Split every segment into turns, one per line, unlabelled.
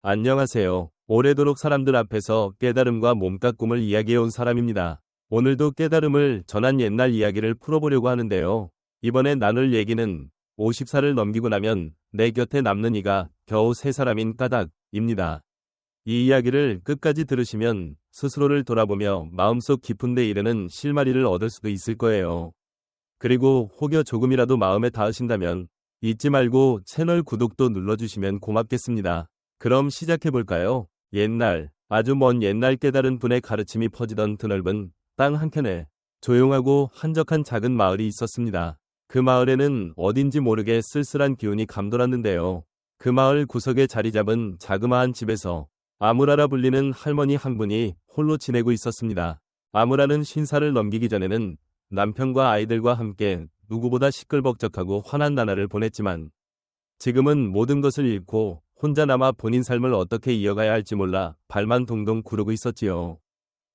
안녕하세요. 오래도록 사람들 앞에서 깨달음과 몸과 꿈을 이야기해온 사람입니다. 오늘도 깨달음을 전한 옛날 이야기를 풀어보려고 하는데요. 이번에 나눌 얘기는 50살을 넘기고 나면 내 곁에 남는 이가 겨우 3사람인 까닭입니다. 이 이야기를 끝까지 들으시면 스스로를 돌아보며 마음속 깊은 데 이르는 실마리를 얻을 수도 있을 거예요. 그리고 혹여 조금이라도 마음에 닿으신다면 잊지 말고 채널 구독도 눌러주시면 고맙겠습니다. 그럼 시작해볼까요? 옛날, 아주 먼 옛날 깨달은 분의 가르침이 퍼지던 드넓은 땅 한켠에 조용하고 한적한 작은 마을이 있었습니다. 그 마을에는 어딘지 모르게 쓸쓸한 기운이 감돌았는데요. 그 마을 구석에 자리 잡은 자그마한 집에서 아무라라 불리는 할머니 한 분이 홀로 지내고 있었습니다. 아무라는 50살을 넘기기 전에는 남편과 아이들과 함께 누구보다 시끌벅적하고 환한 나날을 보냈지만 지금은 모든 것을 잃고 혼자 남아 본인 삶을 어떻게 이어가야 할지 몰라 발만 동동 구르고 있었지요.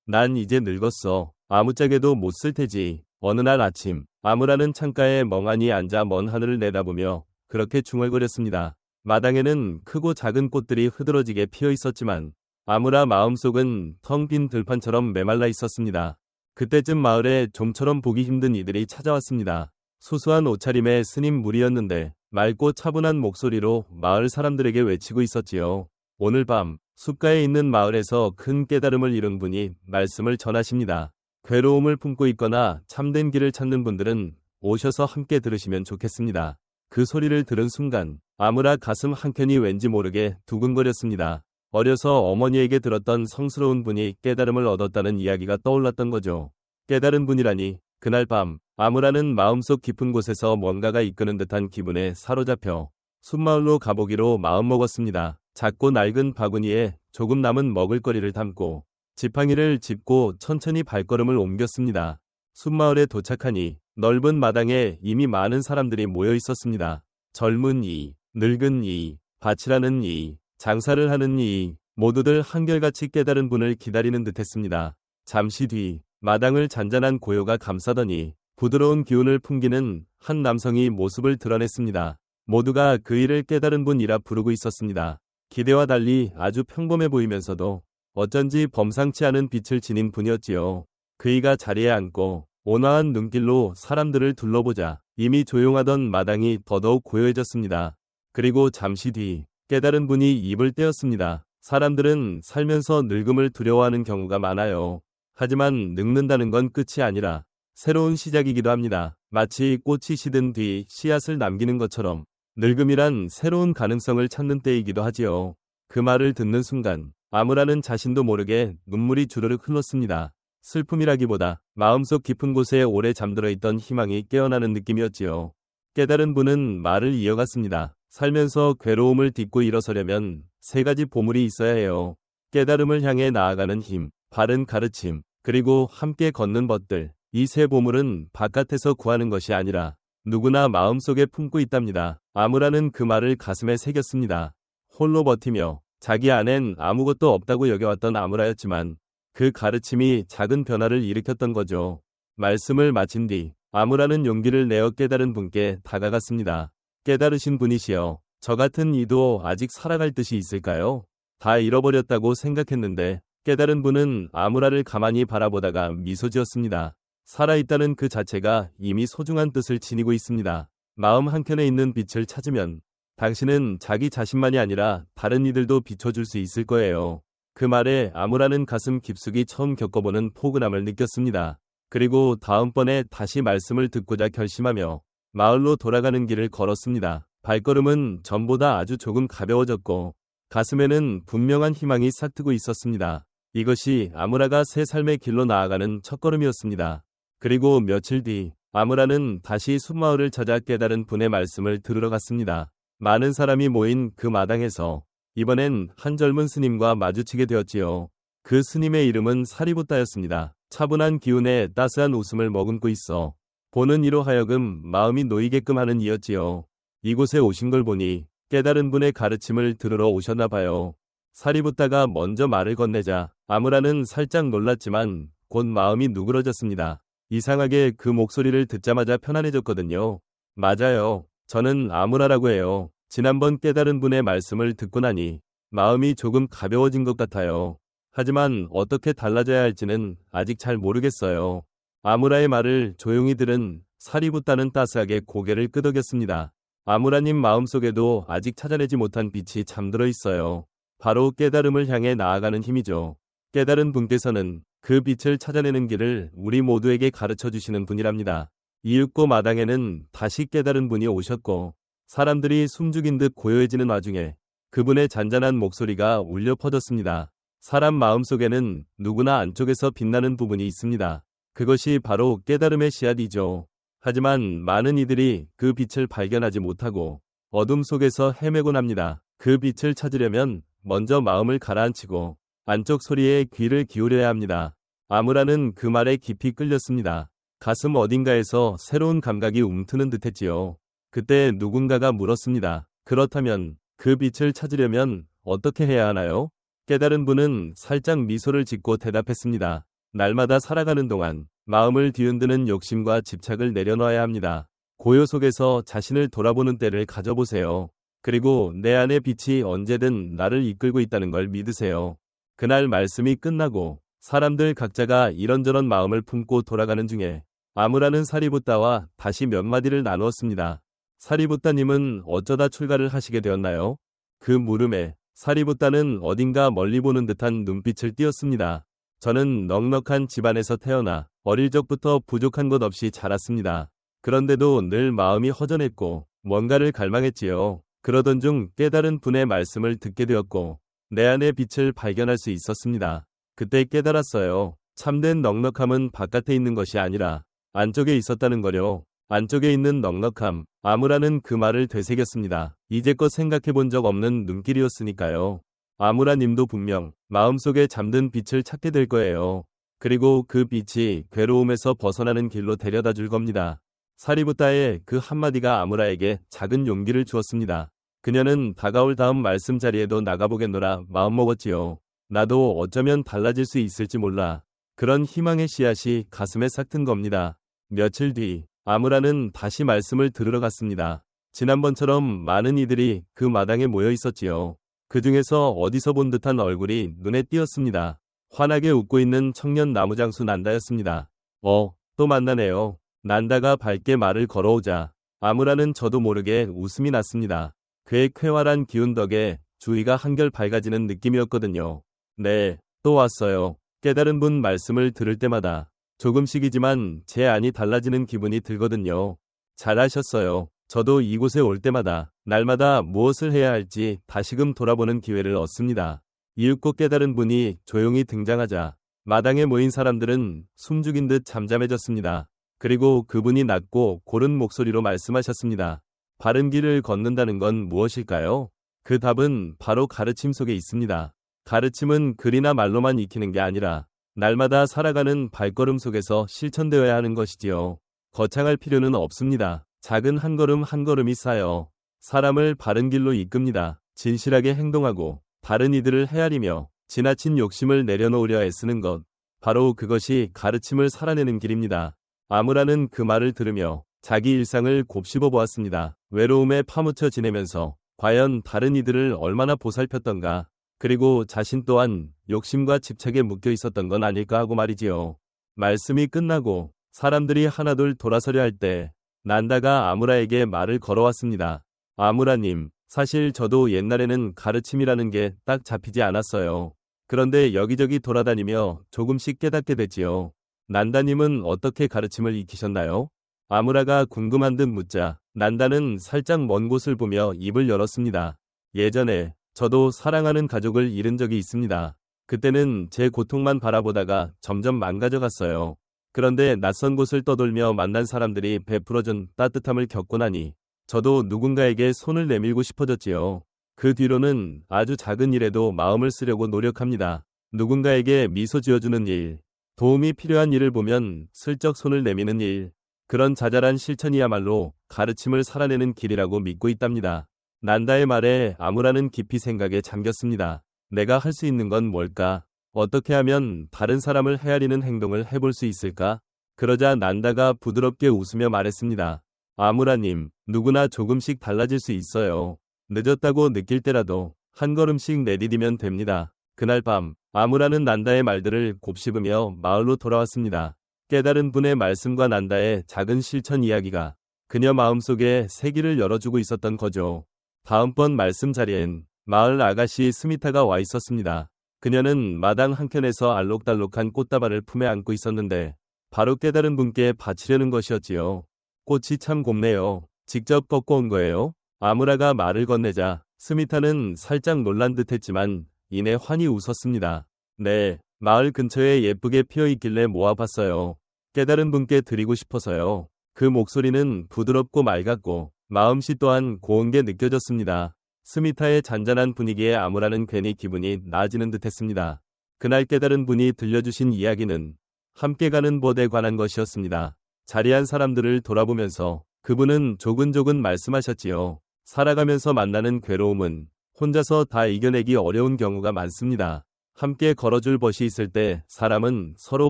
난 이제 늙었어. 아무짝에도 못 쓸 테지. 어느 날 아침, 아무라는 창가에 멍하니 앉아 먼 하늘을 내다보며 그렇게 중얼거렸습니다. 마당에는 크고 작은 꽃들이 흐드러지게 피어 있었지만 아무라 마음속은 텅 빈 들판처럼 메말라 있었습니다. 그때쯤 마을에 좀처럼 보기 힘든 이들이 찾아왔습니다. 소소한 옷차림의 스님 무리였는데 맑고 차분한 목소리로 마을 사람들에게 외치고 있었지요. 오늘 밤 숲가에 있는 마을에서 큰 깨달음을 이룬 분이 말씀을 전하십니다. 괴로움을 품고 있거나 참된 길을 찾는 분들은 오셔서 함께 들으시면 좋겠습니다. 그 소리를 들은 순간 아무라 가슴 한켠이 왠지 모르게 두근거렸습니다. 어려서 어머니에게 들었던 성스러운 분이 깨달음을 얻었다는 이야기가 떠올랐던 거죠. 깨달은 분이라니. 그날 밤 아무라는 마음속 깊은 곳에서 뭔가가 이끄는 듯한 기분에 사로잡혀 숲마을로 가보기로 마음먹었습니다. 작고 낡은 바구니에 조금 남은 먹을거리를 담고 지팡이를 짚고 천천히 발걸음을 옮겼습니다. 숲마을에 도착하니 넓은 마당에 이미 많은 사람들이 모여 있었습니다. 젊은 이, 늙은 이, 밭이라는 이, 장사를 하는 이, 모두들 한결같이 깨달은 분을 기다리는 듯했습니다. 잠시 뒤 마당을 잔잔한 고요가 감싸더니 부드러운 기운을 풍기는 한 남성이 모습을 드러냈습니다. 모두가 그 이를 깨달은 분이라 부르고 있었습니다. 기대와 달리 아주 평범해 보이면서도 어쩐지 범상치 않은 빛을 지닌 분이었지요. 그이가 자리에 앉고 온화한 눈길로 사람들을 둘러보자 이미 조용하던 마당이 더더욱 고요해졌습니다. 그리고 잠시 뒤 깨달은 분이 입을 떼었습니다. 사람들은 살면서 늙음을 두려워하는 경우가 많아요. 하지만 늙는다는 건 끝이 아니라 새로운 시작이기도 합니다. 마치 꽃이 시든 뒤 씨앗을 남기는 것처럼 늙음이란 새로운 가능성을 찾는 때이기도 하지요. 그 말을 듣는 순간 아무라는 자신도 모르게 눈물이 주르륵 흘렀습니다. 슬픔이라기보다 마음속 깊은 곳에 오래 잠들어 있던 희망이 깨어나는 느낌이었지요. 깨달은 분은 말을 이어갔습니다. 살면서 괴로움을 딛고 일어서려면 3가지 보물이 있어야 해요. 깨달음을 향해 나아가는 힘, 바른 가르침, 그리고 함께 걷는 벗들. 이 3보물은 바깥에서 구하는 것이 아니라 누구나 마음속에 품고 있답니다. 아무라는 그 말을 가슴에 새겼습니다. 홀로 버티며 자기 안엔 아무것도 없다고 여겨왔던 아무라였지만 그 가르침이 작은 변화를 일으켰던 거죠. 말씀을 마친 뒤 아무라는 용기를 내어 깨달은 분께 다가갔습니다. 깨달으신 분이시여, 저 같은 이도 아직 살아갈 뜻이 있을까요? 다 잃어버렸다고 생각했는데. 깨달은 분은 아무라를 가만히 바라보다가 미소 지었습니다. 살아있다는 그 자체가 이미 소중한 뜻을 지니고 있습니다. 마음 한켠에 있는 빛을 찾으면 당신은 자기 자신만이 아니라 다른 이들도 비춰줄 수 있을 거예요. 그 말에 아무라는 가슴 깊숙이 처음 겪어보는 포근함을 느꼈습니다. 그리고 다음번에 다시 말씀을 듣고자 결심하며 마을로 돌아가는 길을 걸었습니다. 발걸음은 전보다 아주 조금 가벼워졌고 가슴에는 분명한 희망이 싹트고 있었습니다. 이것이 아무라가 새 삶의 길로 나아가는 첫걸음이었습니다. 그리고 며칠 뒤 아무라는 다시 숲마을을 찾아 깨달은 분의 말씀을 들으러 갔습니다. 많은 사람이 모인 그 마당에서 이번엔 한 젊은 스님과 마주치게 되었지요. 그 스님의 이름은 사리부따였습니다. 차분한 기운에 따스한 웃음을 머금고 있어 보는 이로 하여금 마음이 놓이게끔 하는 이였지요. 이곳에 오신 걸 보니 깨달은 분의 가르침을 들으러 오셨나 봐요. 사리부따가 먼저 말을 건네자 아무라는 살짝 놀랐지만 곧 마음이 누그러졌습니다. 이상하게 그 목소리를 듣자마자 편안해졌거든요. 맞아요. 저는 아무라라고 해요. 지난번 깨달은 분의 말씀을 듣고 나니 마음이 조금 가벼워진 것 같아요. 하지만 어떻게 달라져야 할지는 아직 잘 모르겠어요. 아무라의 말을 조용히 들은 사리붓다는 따스하게 고개를 끄덕였습니다. 아무라님 마음속에도 아직 찾아내지 못한 빛이 잠들어 있어요. 바로 깨달음을 향해 나아가는 힘이죠. 깨달은 분께서는 그 빛을 찾아내는 길을 우리 모두에게 가르쳐 주시는 분이랍니다. 이윽고 마당에는 다시 깨달은 분이 오셨고 사람들이 숨죽인 듯 고요해지는 와중에 그분의 잔잔한 목소리가 울려 퍼졌습니다. 사람 마음속에는 누구나 안쪽에서 빛나는 부분이 있습니다. 그것이 바로 깨달음의 씨앗이죠. 하지만 많은 이들이 그 빛을 발견하지 못하고 어둠 속에서 헤매곤 합니다. 그 빛을 찾으려면 먼저 마음을 가라앉히고 안쪽 소리에 귀를 기울여야 합니다. 아무라는 그 말에 깊이 끌렸습니다. 가슴 어딘가에서 새로운 감각이 움트는 듯했지요. 그때 누군가가 물었습니다. 그렇다면 그 빛을 찾으려면 어떻게 해야 하나요? 깨달은 분은 살짝 미소를 짓고 대답했습니다. 날마다 살아가는 동안 마음을 뒤흔드는 욕심과 집착을 내려놔야 합니다. 고요 속에서 자신을 돌아보는 때를 가져보세요. 그리고 내 안의 빛이 언제든 나를 이끌고 있다는 걸 믿으세요. 그날 말씀이 끝나고 사람들 각자가 이런저런 마음을 품고 돌아가는 중에 아무라는 사리붓다와 다시 몇 마디를 나누었습니다. 사리붓다님은 어쩌다 출가를 하시게 되었나요? 그 물음에 사리붓다는 어딘가 멀리 보는 듯한 눈빛을 띄었습니다. 저는 넉넉한 집안에서 태어나 어릴 적부터 부족한 것 없이 자랐습니다. 그런데도 늘 마음이 허전했고 뭔가를 갈망했지요. 그러던 중 깨달은 분의 말씀을 듣게 되었고 내 안의 빛을 발견할 수 있었습니다. 그때 깨달았어요. 참된 넉넉함은 바깥에 있는 것이 아니라 안쪽에 있었다는 거요. 안쪽에 있는 넉넉함, 아무라는 그 말을 되새겼습니다. 이제껏 생각해 본 적 없는 눈길이었으니까요. 아무라님도 분명 마음속에 잠든 빛을 찾게 될 거예요. 그리고 그 빛이 괴로움에서 벗어나는 길로 데려다 줄 겁니다. 사리붓다의 그 한마디가 아무라에게 작은 용기를 주었습니다. 그녀는 다가올 다음 말씀 자리에도 나가보겠노라 마음먹었지요. 나도 어쩌면 달라질 수 있을지 몰라. 그런 희망의 씨앗이 가슴에 싹 튼 겁니다. 며칠 뒤 아무라는 다시 말씀을 들으러 갔습니다. 지난번처럼 많은 이들이 그 마당에 모여 있었지요. 그 중에서 어디서 본 듯한 얼굴이 눈에 띄었습니다. 환하게 웃고 있는 청년 나무장수 난다였습니다. 또 만나네요. 난다가 밝게 말을 걸어오자 아무라는 저도 모르게 웃음이 났습니다. 그의 쾌활한 기운 덕에 주위가 한결 밝아지는 느낌이었거든요. 네, 또 왔어요. 깨달은 분 말씀을 들을 때마다 조금씩이지만 제 안이 달라지는 기분이 들거든요. 잘하셨어요. 저도 이곳에 올 때마다 날마다 무엇을 해야 할지 다시금 돌아보는 기회를 얻습니다. 이윽고 깨달은 분이 조용히 등장하자 마당에 모인 사람들은 숨죽인 듯 잠잠해졌습니다. 그리고 그분이 낮고 고른 목소리로 말씀하셨습니다. 바른 길을 걷는다는 건 무엇일까요? 그 답은 바로 가르침 속에 있습니다. 가르침은 글이나 말로만 익히는 게 아니라 날마다 살아가는 발걸음 속에서 실천되어야 하는 것이지요. 거창할 필요는 없습니다. 작은 한 걸음 한 걸음이 쌓여 사람을 바른 길로 이끕니다. 진실하게 행동하고 다른 이들을 헤아리며 지나친 욕심을 내려놓으려 애쓰는 것. 바로 그것이 가르침을 살아내는 길입니다. 아무라는 그 말을 들으며 자기 일상을 곱씹어 보았습니다. 외로움에 파묻혀 지내면서 과연 다른 이들을 얼마나 보살폈던가. 그리고 자신 또한 욕심과 집착에 묶여 있었던 건 아닐까 하고 말이지요. 말씀이 끝나고 사람들이 하나둘 돌아서려 할 때 난다가 아무라에게 말을 걸어왔습니다. 아무라님, 사실 저도 옛날에는 가르침이라는 게 딱 잡히지 않았어요. 그런데 여기저기 돌아다니며 조금씩 깨닫게 됐지요. 난다님은 어떻게 가르침을 익히셨나요? 아무라가 궁금한 듯 묻자 난다는 살짝 먼 곳을 보며 입을 열었습니다. 예전에 저도 사랑하는 가족을 잃은 적이 있습니다. 그때는 제 고통만 바라보다가 점점 망가져갔어요. 그런데 낯선 곳을 떠돌며 만난 사람들이 베풀어준 따뜻함을 겪고 나니 저도 누군가에게 손을 내밀고 싶어졌지요. 그 뒤로는 아주 작은 일에도 마음을 쓰려고 노력합니다. 누군가에게 미소 지어주는 일, 도움이 필요한 일을 보면 슬쩍 손을 내미는 일, 그런 자잘한 실천이야말로 가르침을 살아내는 길이라고 믿고 있답니다. 난다의 말에 아무라는 깊이 생각에 잠겼습니다. 내가 할 수 있는 건 뭘까? 어떻게 하면 다른 사람을 헤아리는 행동을 해볼 수 있을까? 그러자 난다가 부드럽게 웃으며 말했습니다. 아무라님, 누구나 조금씩 달라질 수 있어요. 늦었다고 느낄 때라도 한 걸음씩 내디디면 됩니다. 그날 밤 아무라는 난다의 말들을 곱씹으며 마을로 돌아왔습니다. 깨달은 분의 말씀과 난다의 작은 실천 이야기가 그녀 마음속에 세기를 열어주고 있었던 거죠. 다음번 말씀 자리엔 마을 아가씨 스미타가 와 있었습니다. 그녀는 마당 한켠에서 알록달록한 꽃다발을 품에 안고 있었는데 바로 깨달은 분께 바치려는 것이었지요. 꽃이 참 곱네요. 직접 꺾고 온 거예요? 아무라가 말을 건네자 스미타는 살짝 놀란 듯했지만 이내 환히 웃었습니다. 네, 마을 근처에 예쁘게 피어있길래 모아봤어요. 깨달은 분께 드리고 싶어서요. 그 목소리는 부드럽고 맑았고 마음씨 또한 고운 게 느껴졌습니다. 스미타의 잔잔한 분위기에 아무라는 괜히 기분이 나아지는 듯했습니다. 그날 깨달은 분이 들려주신 이야기는 함께 가는 벗에 관한 것이었습니다. 자리한 사람들을 돌아보면서 그분은 조근조근 말씀하셨지요. 살아가면서 만나는 괴로움은 혼자서 다 이겨내기 어려운 경우가 많습니다. 함께 걸어줄 벗이 있을 때 사람은 서로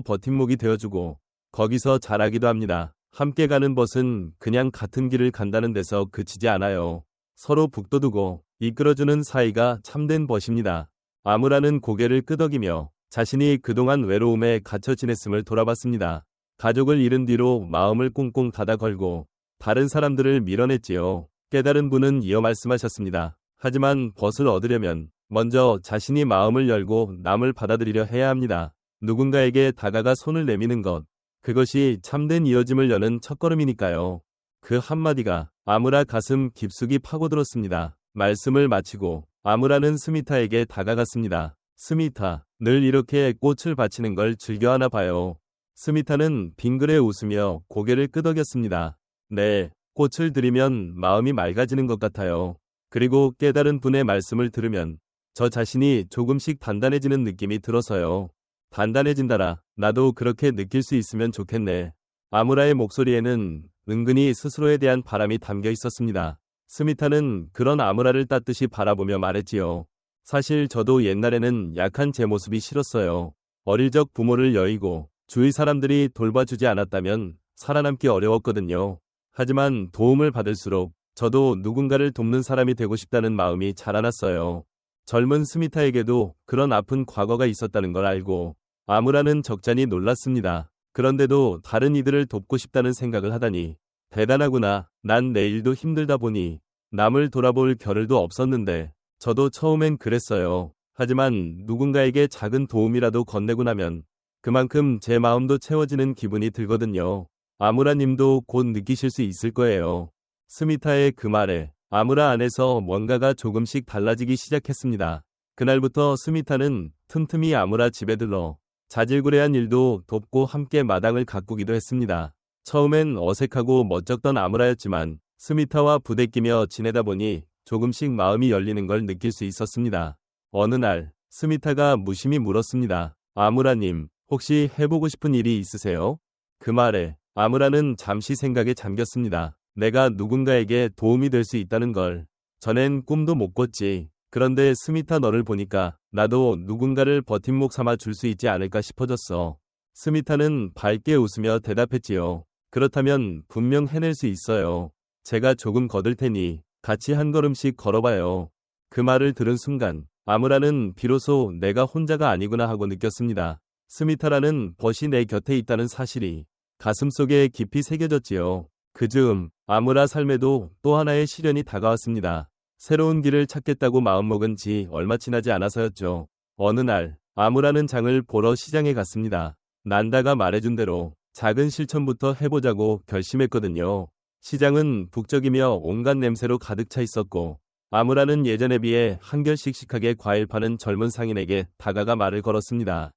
버팀목이 되어주고 거기서 자라기도 합니다. 함께 가는 벗은 그냥 같은 길을 간다는 데서 그치지 않아요. 서로 북돋우고 이끌어주는 사이가 참된 벗입니다. 아무라는 고개를 끄덕이며 자신이 그동안 외로움에 갇혀 지냈음을 돌아봤습니다. 가족을 잃은 뒤로 마음을 꽁꽁 닫아 걸고 다른 사람들을 밀어냈지요. 깨달은 분은 이어 말씀하셨습니다. 하지만 벗을 얻으려면 먼저 자신이 마음을 열고 남을 받아들이려 해야 합니다. 누군가에게 다가가 손을 내미는 것, 그것이 참된 이어짐을 여는 첫걸음이니까요. 그 한마디가 아무라 가슴 깊숙이 파고들었습니다. 말씀을 마치고 아무라는 스미타에게 다가갔습니다. 스미타, 늘 이렇게 꽃을 바치는 걸 즐겨하나 봐요. 스미타는 빙그레 웃으며 고개를 끄덕였습니다. 네, 꽃을 드리면 마음이 맑아지는 것 같아요. 그리고 깨달은 분의 말씀을 들으면 저 자신이 조금씩 단단해지는 느낌이 들어서요. 단단해진다라, 나도 그렇게 느낄 수 있으면 좋겠네. 아무라의 목소리에는 은근히 스스로에 대한 바람이 담겨 있었습니다. 스미타는 그런 아무라를 따뜻이 바라보며 말했지요. 사실 저도 옛날에는 약한 제 모습이 싫었어요. 어릴 적 부모를 여의고 주위 사람들이 돌봐주지 않았다면 살아남기 어려웠거든요. 하지만 도움을 받을수록 저도 누군가를 돕는 사람이 되고 싶다는 마음이 자라났어요. 젊은 스미타에게도 그런 아픈 과거가 있었다는 걸 알고 아무라는 적잖이 놀랐습니다. 그런데도 다른 이들을 돕고 싶다는 생각을 하다니 대단하구나. 난 내일도 힘들다 보니 남을 돌아볼 겨를도 없었는데 저도 처음엔 그랬어요. 하지만 누군가에게 작은 도움이라도 건네고 나면 그만큼 제 마음도 채워지는 기분이 들거든요. 아무라님도 곧 느끼실 수 있을 거예요. 스미타의 그 말에 아무라 안에서 뭔가가 조금씩 달라지기 시작했습니다. 그날부터 스미타는 틈틈이 아무라 집에 들러 자질구레한 일도 돕고 함께 마당을 가꾸기도 했습니다. 처음엔 어색하고 멋쩍던 아무라였지만 스미타와 부대끼며 지내다 보니 조금씩 마음이 열리는 걸 느낄 수 있었습니다. 어느 날 스미타가 무심히 물었습니다. 아무라님, 혹시 해보고 싶은 일이 있으세요? 그 말에 아무라는 잠시 생각에 잠겼습니다. 내가 누군가에게 도움이 될 수 있다는 걸 전엔 꿈도 못 꿨지. 그런데 스미타 너를 보니까 나도 누군가를 버팀목 삼아 줄 수 있지 않을까 싶어졌어. 스미타는 밝게 웃으며 대답했지요. 그렇다면 분명 해낼 수 있어요. 제가 조금 거들 테니 같이 한 걸음씩 걸어봐요. 그 말을 들은 순간 아무라는 비로소 내가 혼자가 아니구나 하고 느꼈습니다. 스미타라는 벗이 내 곁에 있다는 사실이 가슴속에 깊이 새겨졌지요. 그 즈음 아무라 삶에도 또 하나의 시련이 다가왔습니다. 새로운 길을 찾겠다고 마음먹은 지 얼마 지나지 않아서였죠. 어느 날 아무라는 장을 보러 시장에 갔습니다. 난다가 말해준 대로 작은 실천부터 해보자고 결심했거든요. 시장은 북적이며 온갖 냄새로 가득 차 있었고 아무라는 예전에 비해 한결 씩씩하게 과일 파는 젊은 상인에게 다가가 말을 걸었습니다.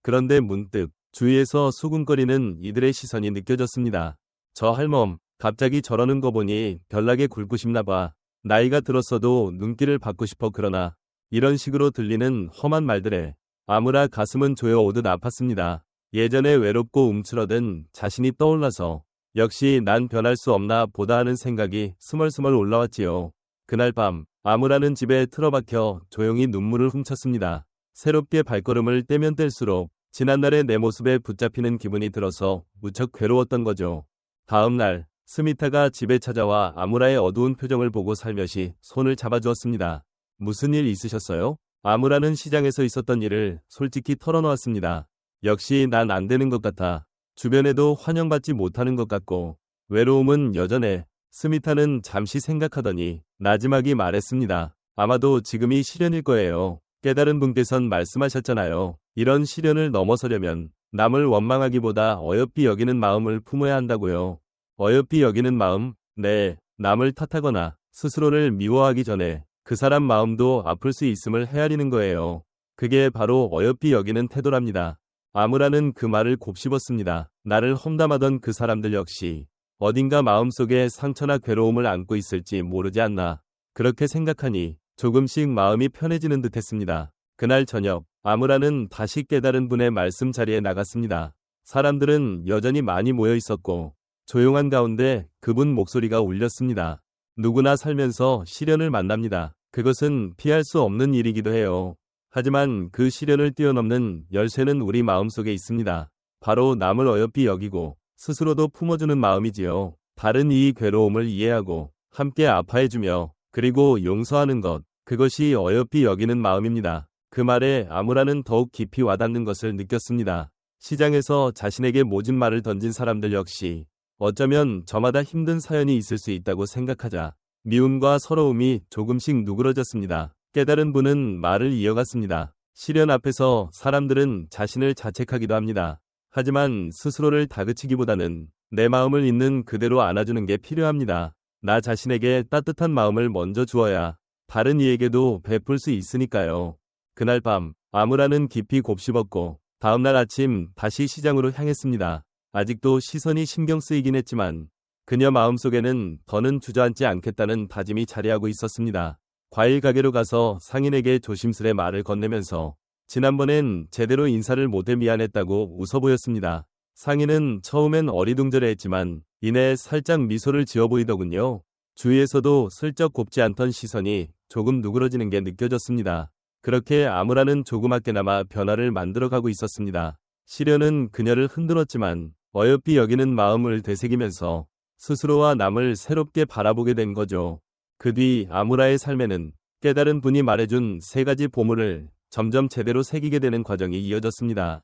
그런데 문득 주위에서 수군거리는 이들의 시선이 느껴졌습니다. 저 할멈, 갑자기 저러는 거 보니 별나게 굴고 싶나 봐. 나이가 들었어도 눈길을 받고 싶어. 그러나 이런 식으로 들리는 험한 말들에 아무라 가슴은 조여오듯 아팠습니다. 예전에 외롭고 움츠러든 자신이 떠올라서 역시 난 변할 수 없나 보다 하는 생각이 스멀스멀 올라왔지요. 그날 밤 아무라는 집에 틀어박혀 조용히 눈물을 훔쳤습니다. 새롭게 발걸음을 떼면 뗄수록 지난날의 내 모습에 붙잡히는 기분이 들어서 무척 괴로웠던 거죠. 다음 날 스미타가 집에 찾아와 아무라의 어두운 표정을 보고 살며시 손을 잡아주었습니다. 무슨 일 있으셨어요? 아무라는 시장에서 있었던 일을 솔직히 털어놓았습니다. 역시 난 안 되는 것 같아. 주변에도 환영받지 못하는 것 같고 외로움은 여전해. 스미타는 잠시 생각하더니 나지막이 말했습니다. 아마도 지금이 시련일 거예요. 깨달은 분께선 말씀하셨잖아요. 이런 시련을 넘어서려면 남을 원망하기보다 어여삐 여기는 마음을 품어야 한다고요. 어여삐 여기는 마음? 네, 남을 탓하거나 스스로를 미워하기 전에 그 사람 마음도 아플 수 있음을 헤아리는 거예요. 그게 바로 어여삐 여기는 태도랍니다. 아무라는 그 말을 곱씹었습니다. 나를 험담하던 그 사람들 역시 어딘가 마음속에 상처나 괴로움을 안고 있을지 모르지 않나. 그렇게 생각하니 조금씩 마음이 편해지는 듯 했습니다. 그날 저녁, 아무라는 다시 깨달은 분의 말씀 자리에 나갔습니다. 사람들은 여전히 많이 모여 있었고 조용한 가운데 그분 목소리가 울렸습니다. 누구나 살면서 시련을 만납니다. 그것은 피할 수 없는 일이기도 해요. 하지만 그 시련을 뛰어넘는 열쇠는 우리 마음속에 있습니다. 바로 남을 어여삐 여기고 스스로도 품어주는 마음이지요. 다른 이의 괴로움을 이해하고 함께 아파해주며 그리고 용서하는 것, 그것이 어여삐 여기는 마음입니다. 그 말에 아무라는 더욱 깊이 와닿는 것을 느꼈습니다. 시장에서 자신에게 모진 말을 던진 사람들 역시 어쩌면 저마다 힘든 사연이 있을 수 있다고 생각하자 미움과 서러움이 조금씩 누그러졌습니다. 깨달은 분은 말을 이어갔습니다. 시련 앞에서 사람들은 자신을 자책하기도 합니다. 하지만 스스로를 다그치기보다는 내 마음을 있는 그대로 안아주는 게 필요합니다. 나 자신에게 따뜻한 마음을 먼저 주어야 다른 이에게도 베풀 수 있으니까요. 그날 밤, 아무라는 깊이 곱씹었고 다음날 아침 다시 시장으로 향했습니다. 아직도 시선이 신경 쓰이긴 했지만 그녀 마음속에는 더는 주저앉지 않겠다는 다짐이 자리하고 있었습니다. 과일 가게로 가서 상인에게 조심스레 말을 건네면서 지난번엔 제대로 인사를 못해 미안했다고 웃어 보였습니다. 상인은 처음엔 어리둥절해했지만 이내 살짝 미소를 지어 보이더군요. 주위에서도 슬쩍 곱지 않던 시선이 조금 누그러지는 게 느껴졌습니다. 그렇게 아무라는 조그맣게나마 변화를 만들어가고 있었습니다. 시련은 그녀를 흔들었지만 어여삐 여기는 마음을 되새기면서 스스로와 남을 새롭게 바라보게 된 거죠. 그 뒤 아무라의 삶에는 깨달은 분이 말해준 3가지 보물을 점점 제대로 새기게 되는 과정이 이어졌습니다.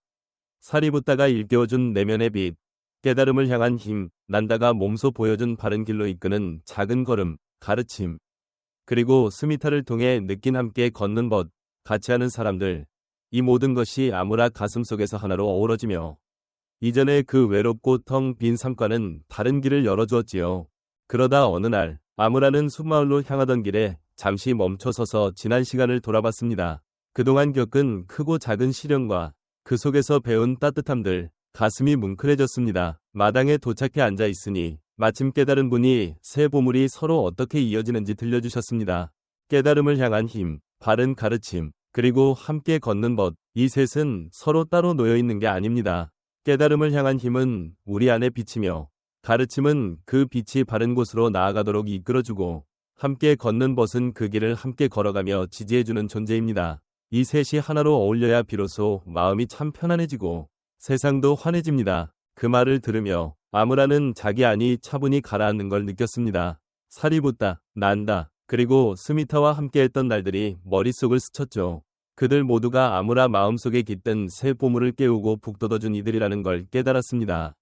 살이 붙다가 일깨워준 내면의 빛, 깨달음을 향한 힘, 난다가 몸소 보여준 바른 길로 이끄는 작은 걸음, 가르침, 그리고 스미타를 통해 느낀 함께 걷는 법, 같이 하는 사람들, 이 모든 것이 아무라 가슴속에서 하나로 어우러지며 이전의 그 외롭고 텅 빈 삶과는 다른 길을 열어주었지요. 그러다 어느 날 아무라는 숲마을로 향하던 길에 잠시 멈춰서서 지난 시간을 돌아봤습니다. 그동안 겪은 크고 작은 시련과 그 속에서 배운 따뜻함들, 가슴이 뭉클해졌습니다. 마당에 도착해 앉아 있으니 마침 깨달은 분이 새 보물이 서로 어떻게 이어지는지 들려주셨습니다. 깨달음을 향한 힘, 바른 가르침, 그리고 함께 걷는 법, 이 셋은 서로 따로 놓여 있는 게 아닙니다. 깨달음을 향한 힘은 우리 안에 비치며 가르침은 그 빛이 바른 곳으로 나아가도록 이끌어주고 함께 걷는 벗은 그 길을 함께 걸어가며 지지해주는 존재입니다. 이 셋이 하나로 어울려야 비로소 마음이 참 편안해지고 세상도 환해집니다. 그 말을 들으며 아무라는 자기 안이 차분히 가라앉는 걸 느꼈습니다. 살이 붙다, 난다, 그리고 스미타와 함께했던 날들이 머릿속을 스쳤죠. 그들 모두가 아무라 마음속에 깃든 새 보물을 깨우고 북돋워준 이들이라는 걸 깨달았습니다.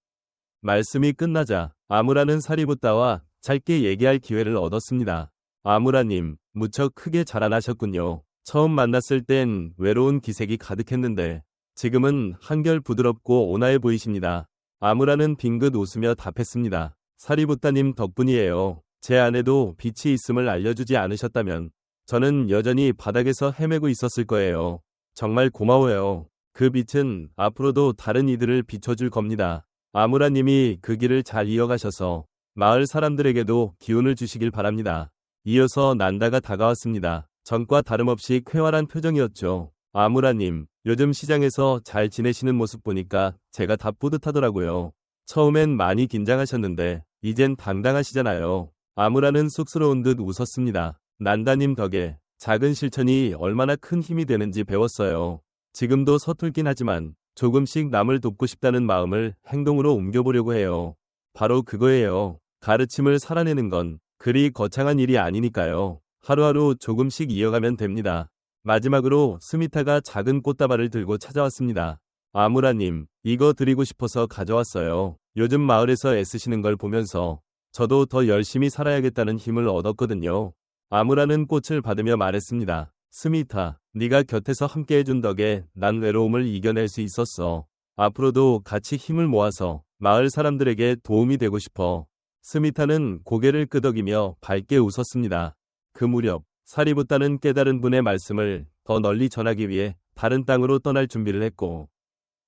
말씀이 끝나자 아무라는 사리붓다와 짧게 얘기할 기회를 얻었습니다. 아무라님, 무척 크게 자라나셨군요. 처음 만났을 땐 외로운 기색이 가득했는데 지금은 한결 부드럽고 온화해 보이십니다. 아무라는 빙긋 웃으며 답했습니다. 사리붓다님 덕분이에요. 제 안에도 빛이 있음을 알려주지 않으셨다면 저는 여전히 바닥에서 헤매고 있었을 거예요. 정말 고마워요. 그 빛은 앞으로도 다른 이들을 비춰줄 겁니다. 아무라님이 그 길을 잘 이어가셔서 마을 사람들에게도 기운을 주시길 바랍니다. 이어서 난다가 다가왔습니다. 전과 다름없이 쾌활한 표정이었죠. 아무라님, 요즘 시장에서 잘 지내시는 모습 보니까 제가 다 뿌듯하더라고요. 처음엔 많이 긴장하셨는데 이젠 당당하시잖아요. 아무라는 쑥스러운 듯 웃었습니다. 난다님 덕에 작은 실천이 얼마나 큰 힘이 되는지 배웠어요. 지금도 서툴긴 하지만 조금씩 남을 돕고 싶다는 마음을 행동으로 옮겨보려고 해요. 바로 그거예요. 가르침을 살아내는 건 그리 거창한 일이 아니니까요. 하루하루 조금씩 이어가면 됩니다. 마지막으로 스미타가 작은 꽃다발을 들고 찾아왔습니다. 아무라님, 이거 드리고 싶어서 가져왔어요. 요즘 마을에서 애쓰시는 걸 보면서 저도 더 열심히 살아야겠다는 힘을 얻었거든요. 아무라는 꽃을 받으며 말했습니다. 스미타, 네가 곁에서 함께해준 덕에 난 외로움을 이겨낼 수 있었어. 앞으로도 같이 힘을 모아서 마을 사람들에게 도움이 되고 싶어. 스미타는 고개를 끄덕이며 밝게 웃었습니다. 그 무렵 사리붓다는 깨달은 분의 말씀을 더 널리 전하기 위해 다른 땅으로 떠날 준비를 했고,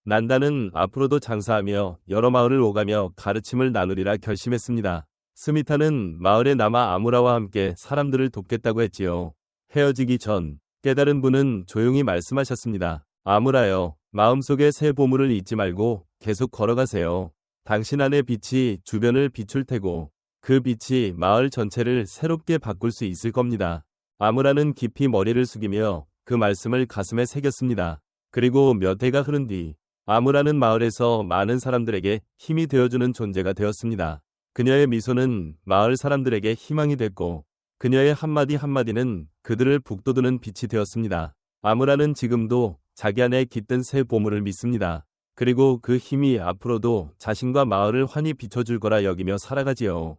난다는 앞으로도 장사하며 여러 마을을 오가며 가르침을 나누리라 결심했습니다. 스미타는 마을에 남아 아무라와 함께 사람들을 돕겠다고 했지요. 헤어지기 전 깨달은 분은 조용히 말씀하셨습니다. 아무라여, 마음속에 새 보물을 잊지 말고 계속 걸어가세요. 당신 안의 빛이 주변을 비출 테고 그 빛이 마을 전체를 새롭게 바꿀 수 있을 겁니다. 아무라는 깊이 머리를 숙이며 그 말씀을 가슴에 새겼습니다. 그리고 몇 해가 흐른 뒤 아무라는 마을에서 많은 사람들에게 힘이 되어주는 존재가 되었습니다. 그녀의 미소는 마을 사람들에게 희망이 됐고 그녀의 한마디 한마디는 그들을 북돋우는 빛이 되었습니다. 아무라는 지금도 자기 안에 깃든 새 보물을 믿습니다. 그리고 그 힘이 앞으로도 자신과 마을을 환히 비춰줄 거라 여기며 살아가지요.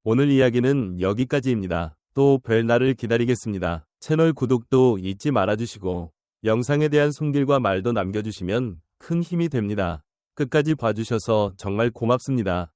오늘 이야기는 여기까지입니다. 또 뵐 날을 기다리겠습니다. 채널 구독도 잊지 말아주시고 영상에 대한 손길과 말도 남겨주시면 큰 힘이 됩니다. 끝까지 봐주셔서 정말 고맙습니다.